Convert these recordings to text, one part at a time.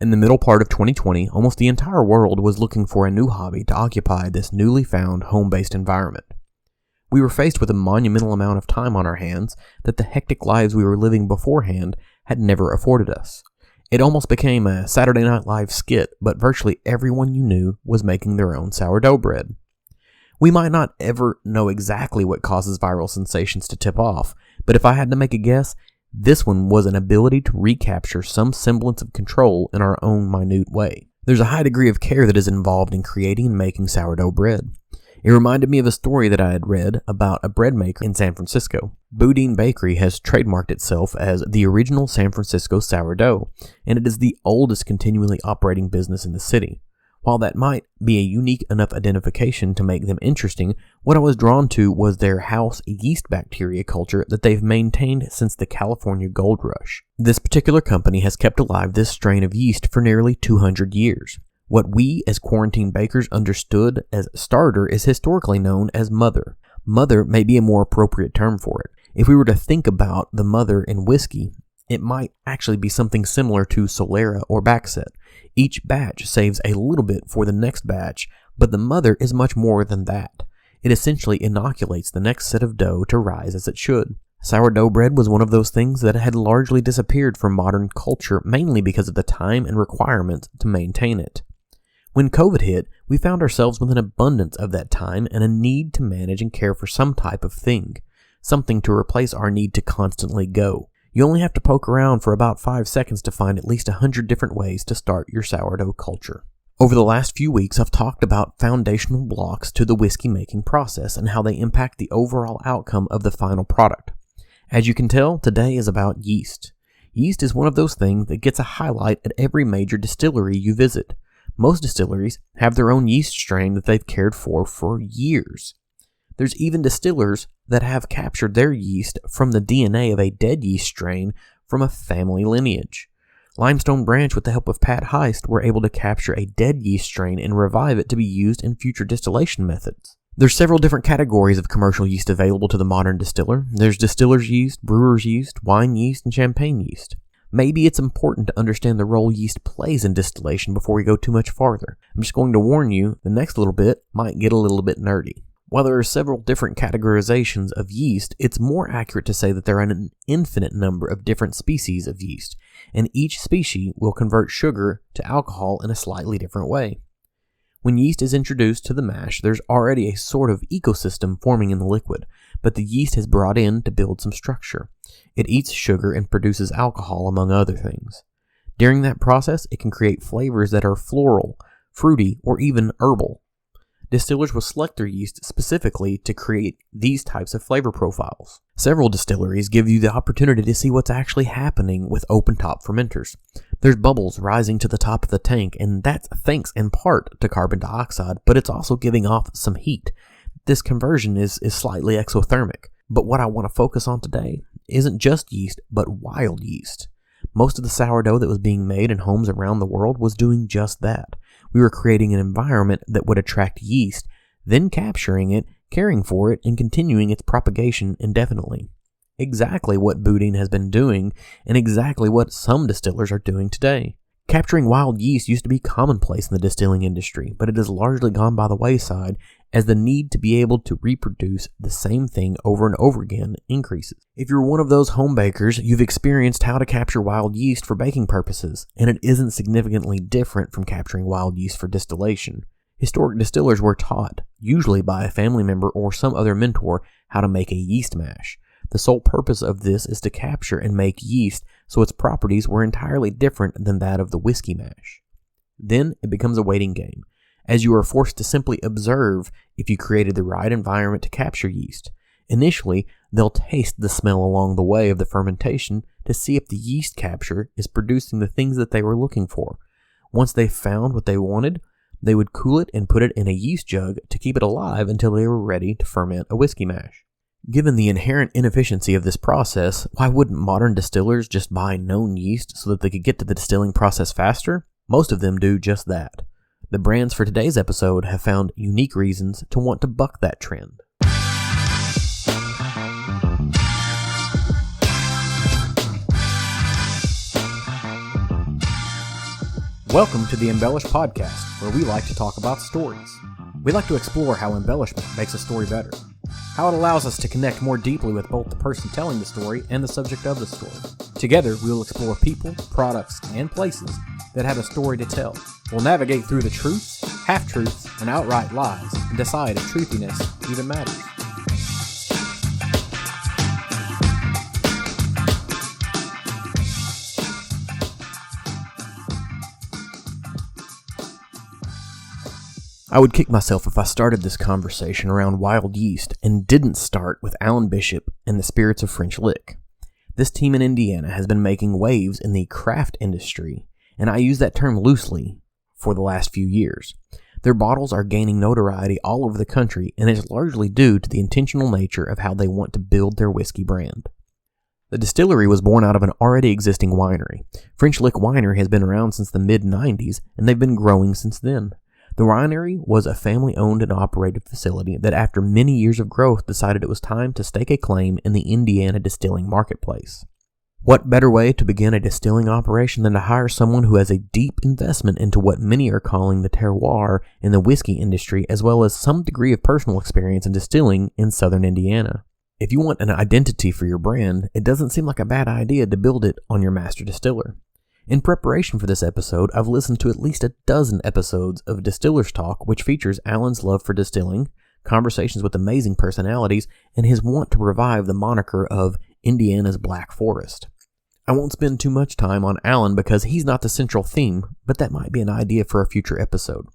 In the middle part of 2020, almost the entire world was looking for a new hobby to occupy this newly found home-based environment. We were faced with a monumental amount of time on our hands that the hectic lives we were living beforehand had never afforded us. It almost became a Saturday Night Live skit, but virtually everyone you knew was making their own sourdough bread. We might not ever know exactly what causes viral sensations to tip off, but if I had to make a guess, this one was an ability to recapture some semblance of control in our own minute way. There's a high degree of care that is involved in creating and making sourdough bread. It reminded me of a story that I had read about a bread maker in San Francisco. BOO-DEEN Bakery has trademarked itself as the original San Francisco sourdough, and it is the oldest continually operating business in the city. While that might be a unique enough identification to make them interesting, what I was drawn to was their house yeast bacteria culture that they've maintained since the California Gold Rush. This particular company has kept alive this strain of yeast for nearly 200 years. What we as quarantine bakers understood as starter is historically known as mother. Mother may be a more appropriate term for it. If we were to think about the mother in whiskey, it might actually be something similar to Solera or Backset. Each batch saves a little bit for the next batch, but the mother is much more than that. It essentially inoculates the next set of dough to rise as it should. Sourdough bread was one of those things that had largely disappeared from modern culture, mainly because of the time and requirements to maintain it. When COVID hit, we found ourselves with an abundance of that time and a need to manage and care for some type of thing, something to replace our need to constantly go. You only have to poke around for about 5 seconds to find at least 100 different ways to start your sourdough culture. Over the last few weeks, I've talked about foundational blocks to the whiskey making process and how they impact the overall outcome of the final product. As you can tell, today is about yeast. Yeast is one of those things that gets a highlight at every major distillery you visit. Most distilleries have their own yeast strain that they've cared for years. There's even distillers that have captured their yeast from the DNA of a dead yeast strain from a family lineage. Limestone Branch, with the help of Pat Heist, were able to capture a dead yeast strain and revive it to be used in future distillation methods. There's several different categories of commercial yeast available to the modern distiller. There's distiller's yeast, brewer's yeast, wine yeast, and champagne yeast. Maybe it's important to understand the role yeast plays in distillation before we go too much farther. I'm just going to warn you, the next little bit might get a little bit nerdy. While there are several different categorizations of yeast, it's more accurate to say that there are an infinite number of different species of yeast, and each species will convert sugar to alcohol in a slightly different way. When yeast is introduced to the mash, there's already a sort of ecosystem forming in the liquid, but the yeast has brought in to build some structure. It eats sugar and produces alcohol, among other things. During that process, it can create flavors that are floral, fruity, or even herbal. Distillers will select their yeast specifically to create these types of flavor profiles. Several distilleries give you the opportunity to see what's actually happening with open-top fermenters. There's bubbles rising to the top of the tank, and that's thanks in part to carbon dioxide, but it's also giving off some heat. This conversion is slightly exothermic. But what I want to focus on today isn't just yeast, but wild yeast. Most of the sourdough that was being made in homes around the world was doing just that. We were creating an environment that would attract yeast, then capturing it, caring for it, and continuing its propagation indefinitely. Exactly what BOO-DEEN has been doing, and exactly what some distillers are doing today. Capturing wild yeast used to be commonplace in the distilling industry, but it has largely gone by the wayside as the need to be able to reproduce the same thing over and over again increases. If you're one of those home bakers, you've experienced how to capture wild yeast for baking purposes, and it isn't significantly different from capturing wild yeast for distillation. Historic distillers were taught, usually by a family member or some other mentor, how to make a yeast mash. The sole purpose of this is to capture and make yeast, so its properties were entirely different than that of the whiskey mash. Then it becomes a waiting game, as you are forced to simply observe if you created the right environment to capture yeast. Initially, they'll taste the smell along the way of the fermentation to see if the yeast capture is producing the things that they were looking for. Once they found what they wanted, they would cool it and put it in a yeast jug to keep it alive until they were ready to ferment a whiskey mash. Given the inherent inefficiency of this process, why wouldn't modern distillers just buy known yeast so that they could get to the distilling process faster? Most of them do just that. The brands for today's episode have found unique reasons to want to buck that trend. Welcome to the Embellished Podcast, where we like to talk about stories. We like to explore how embellishment makes a story better, how it allows us to connect more deeply with both the person telling the story and the subject of the story. Together, we will explore people, products, and places that have a story to tell. We'll navigate through the truths, half-truths, and outright lies, and decide if truthiness even matters. I would kick myself if I started this conversation around wild yeast and didn't start with Alan Bishop and the Spirits of French Lick. This team in Indiana has been making waves in the craft industry, and I use that term loosely, for the last few years. Their bottles are gaining notoriety all over the country, and it's largely due to the intentional nature of how they want to build their whiskey brand. The distillery was born out of an already existing winery. French Lick Winery has been around since the mid-90s, and they've been growing since then. The winery was a family-owned and operated facility that after many years of growth decided it was time to stake a claim in the Indiana distilling marketplace. What better way to begin a distilling operation than to hire someone who has a deep investment into what many are calling the terroir in the whiskey industry, as well as some degree of personal experience in distilling in southern Indiana. If you want an identity for your brand, it doesn't seem like a bad idea to build it on your master distiller. In preparation for this episode, I've listened to at least a dozen episodes of Distillers Talk, which features Alan's love for distilling, conversations with amazing personalities, and his want to revive the moniker of Indiana's Black Forest. I won't spend too much time on Alan because he's not the central theme, but that might be an idea for a future episode.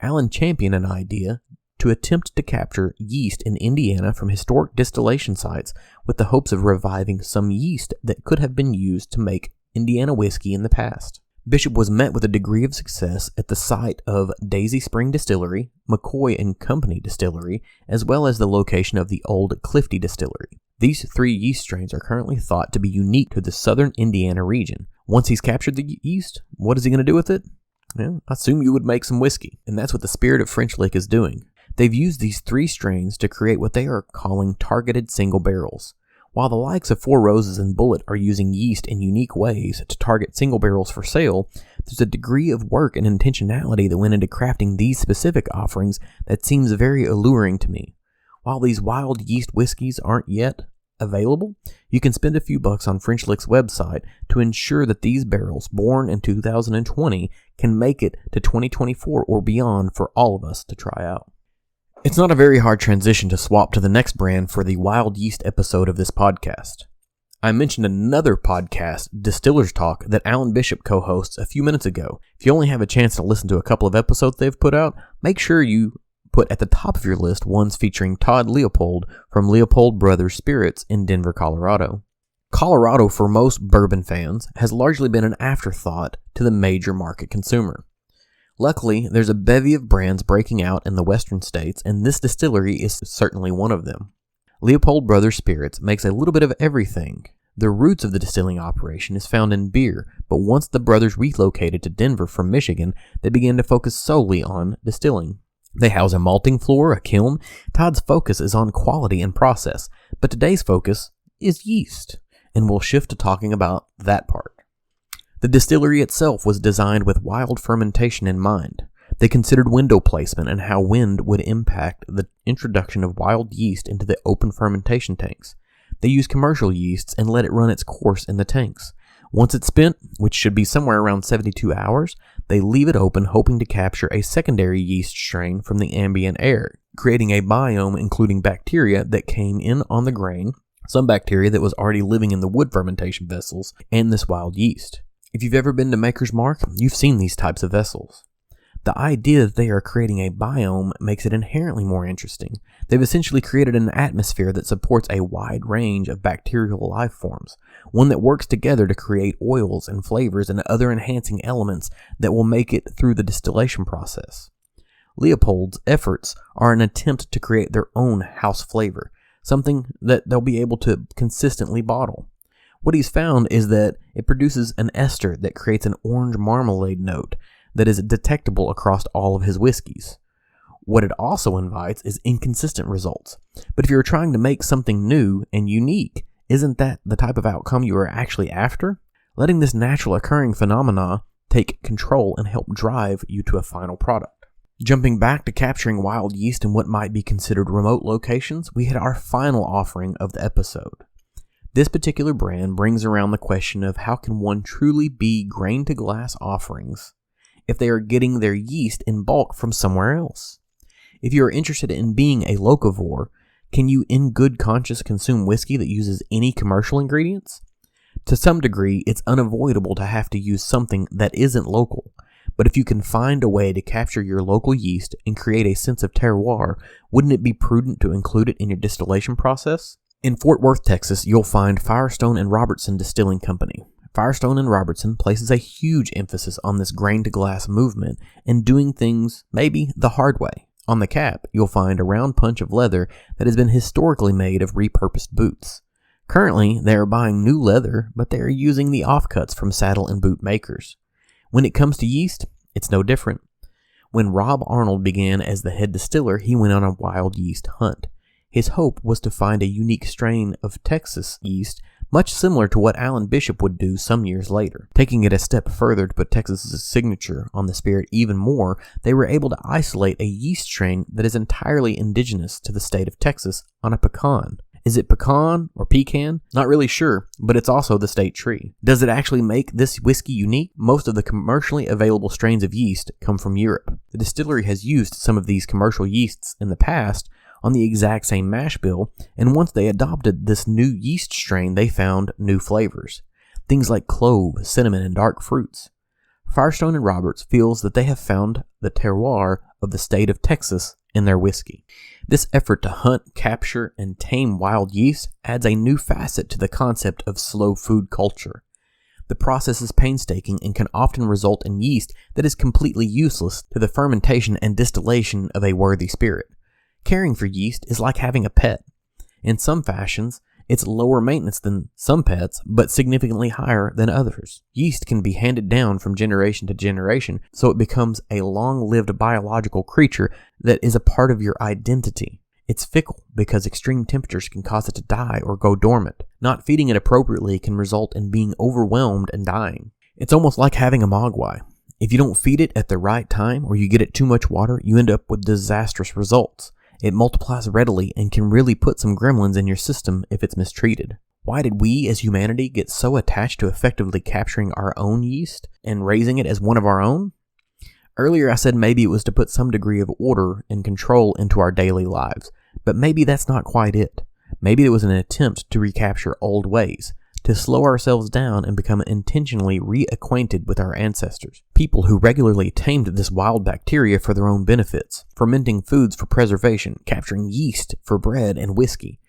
Alan championed an idea to attempt to capture yeast in Indiana from historic distillation sites with the hopes of reviving some yeast that could have been used to make Indiana whiskey in the past. Bishop was met with a degree of success at the site of Daisy Spring Distillery, McCoy & Company Distillery, as well as the location of the old Clifty Distillery. These three yeast strains are currently thought to be unique to the southern Indiana region. Once he's captured the yeast, what is he going to do with it? Well, I assume you would make some whiskey, and that's what the Spirit of French Lick is doing. They've used these three strains to create what they are calling targeted single barrels. While the likes of Four Roses and Bullet are using yeast in unique ways to target single barrels for sale, there's a degree of work and intentionality that went into crafting these specific offerings that seems very alluring to me. While these wild yeast whiskeys aren't yet available, you can spend a few bucks on French Lick's website to ensure that these barrels, born in 2020, can make it to 2024 or beyond for all of us to try out. It's not a very hard transition to swap to the next brand for the wild yeast episode of this podcast. I mentioned another podcast, Distillers Talk, that Alan Bishop co-hosts a few minutes ago. If you only have a chance to listen to a couple of episodes they've put out, make sure you put at the top of your list ones featuring Todd Leopold from Leopold Brothers Spirits in Denver, Colorado. Colorado, for most bourbon fans, has largely been an afterthought to the major market consumer. Luckily, there's a bevy of brands breaking out in the western states, and this distillery is certainly one of them. Leopold Brothers Spirits makes a little bit of everything. The roots of the distilling operation is found in beer, but once the brothers relocated to Denver from Michigan, they began to focus solely on distilling. They house a malting floor, a kiln. Todd's focus is on quality and process, but today's focus is yeast, and we'll shift to talking about that part. The distillery itself was designed with wild fermentation in mind. They considered window placement and how wind would impact the introduction of wild yeast into the open fermentation tanks. They used commercial yeasts and let it run its course in the tanks. Once it's spent, which should be somewhere around 72 hours, they leave it open hoping to capture a secondary yeast strain from the ambient air, creating a biome including bacteria that came in on the grain, some bacteria that was already living in the wood fermentation vessels, and this wild yeast. If you've ever been to Maker's Mark, you've seen these types of vessels. The idea that they are creating a biome makes it inherently more interesting. They've essentially created an atmosphere that supports a wide range of bacterial life forms, one that works together to create oils and flavors and other enhancing elements that will make it through the distillation process. Leopold's efforts are an attempt to create their own house flavor, something that they'll be able to consistently bottle. What he's found is that it produces an ester that creates an orange marmalade note that is detectable across all of his whiskeys. What it also invites is inconsistent results. But if you're trying to make something new and unique, isn't that the type of outcome you are actually after? Letting this natural occurring phenomena take control and help drive you to a final product. Jumping back to capturing wild yeast in what might be considered remote locations, we hit our final offering of the episode. This particular brand brings around the question of how can one truly be grain-to-glass offerings if they are getting their yeast in bulk from somewhere else? If you are interested in being a locavore, can you in good conscience consume whiskey that uses any commercial ingredients? To some degree, it's unavoidable to have to use something that isn't local, but if you can find a way to capture your local yeast and create a sense of terroir, wouldn't it be prudent to include it in your distillation process? In Fort Worth, Texas, you'll find Firestone and Robertson Distilling Company. Firestone and Robertson places a huge emphasis on this grain-to-glass movement and doing things, maybe, the hard way. On the cap, you'll find a round punch of leather that has been historically made of repurposed boots. Currently, they are buying new leather, but they are using the offcuts from saddle and boot makers. When it comes to yeast, it's no different. When Rob Arnold began as the head distiller, he went on a wild yeast hunt. His hope was to find a unique strain of Texas yeast, much similar to what Alan Bishop would do some years later. Taking it a step further to put Texas's signature on the spirit even more, they were able to isolate a yeast strain that is entirely indigenous to the state of Texas on a pecan. Is it pecan or pecan? Not really sure, but it's also the state tree. Does it actually make this whiskey unique? Most of the commercially available strains of yeast come from Europe. The distillery has used some of these commercial yeasts in the past on the exact same mash bill, and once they adopted this new yeast strain, they found new flavors. Things like clove, cinnamon, and dark fruits. Firestone and Roberts feels that they have found the terroir of the state of Texas in their whiskey. This effort to hunt, capture, and tame wild yeast adds a new facet to the concept of slow food culture. The process is painstaking and can often result in yeast that is completely useless to the fermentation and distillation of a worthy spirit. Caring for yeast is like having a pet. In some fashions, it's lower maintenance than some pets, but significantly higher than others. Yeast can be handed down from generation to generation, so it becomes a long-lived biological creature that is a part of your identity. It's fickle because extreme temperatures can cause it to die or go dormant. Not feeding it appropriately can result in being overwhelmed and dying. It's almost like having a mogwai. If you don't feed it at the right time or you get it too much water, you end up with disastrous results. It multiplies readily and can really put some gremlins in your system if it's mistreated. Why did we as humanity get so attached to effectively capturing our own yeast and raising it as one of our own? Earlier I said maybe it was to put some degree of order and control into our daily lives, but maybe that's not quite it. Maybe it was an attempt to recapture old ways, to slow ourselves down and become intentionally reacquainted with our ancestors. People who regularly tamed this wild bacteria for their own benefits, fermenting foods for preservation, capturing yeast for bread and whiskey,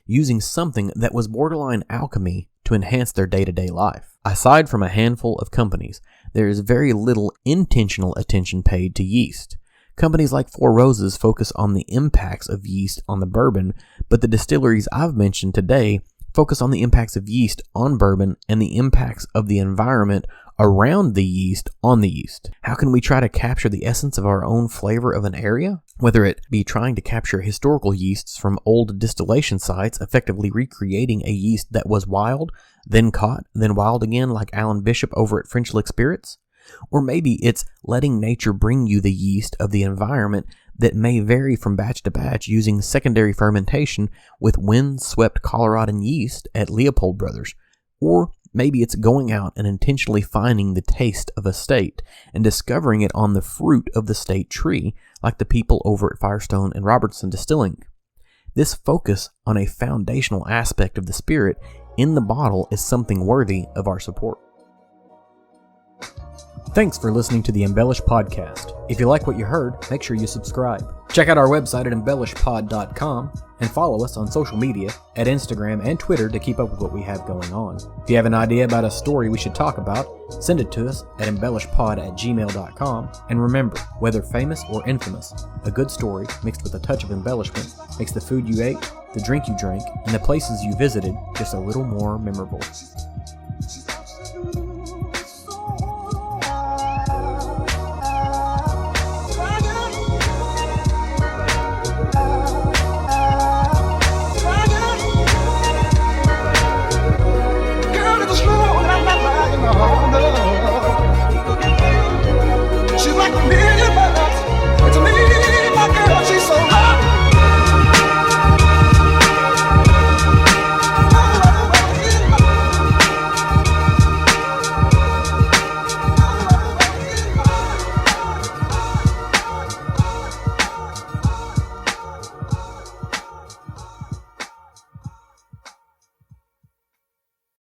using something that was borderline alchemy to enhance their day-to-day life. Aside from a handful of companies, there is very little intentional attention paid to yeast. Companies like Four Roses focus on the impacts of yeast on the bourbon, but the distilleries I've mentioned today focus on the impacts of yeast on bourbon and the impacts of the environment around the yeast on the yeast. How can we try to capture the essence of our own flavor of an area? Whether it be trying to capture historical yeasts from old distillation sites, effectively recreating a yeast that was wild, then caught, then wild again like Alan Bishop over at French Lick Spirits? Or maybe it's letting nature bring you the yeast of the environment that may vary from batch to batch using secondary fermentation with wind-swept Coloradan yeast at Leopold Brothers. Or maybe it's going out and intentionally finding the taste of a state and discovering it on the fruit of the state tree, like the people over at Firestone and Robertson Distilling. This focus on a foundational aspect of the spirit in the bottle is something worthy of our support. Thanks for listening to the Embellished Podcast. If you like what you heard, make sure you subscribe. Check out our website at embellishedpod.com and follow us on social media at Instagram and Twitter to keep up with what we have going on. If you have an idea about a story we should talk about, send it to us at embellishedpod@gmail.com. And remember, whether famous or infamous, a good story mixed with a touch of embellishment makes the food you ate, the drink you drank, and the places you visited just a little more memorable. Girl, it's slow, la la la, you know. like a million.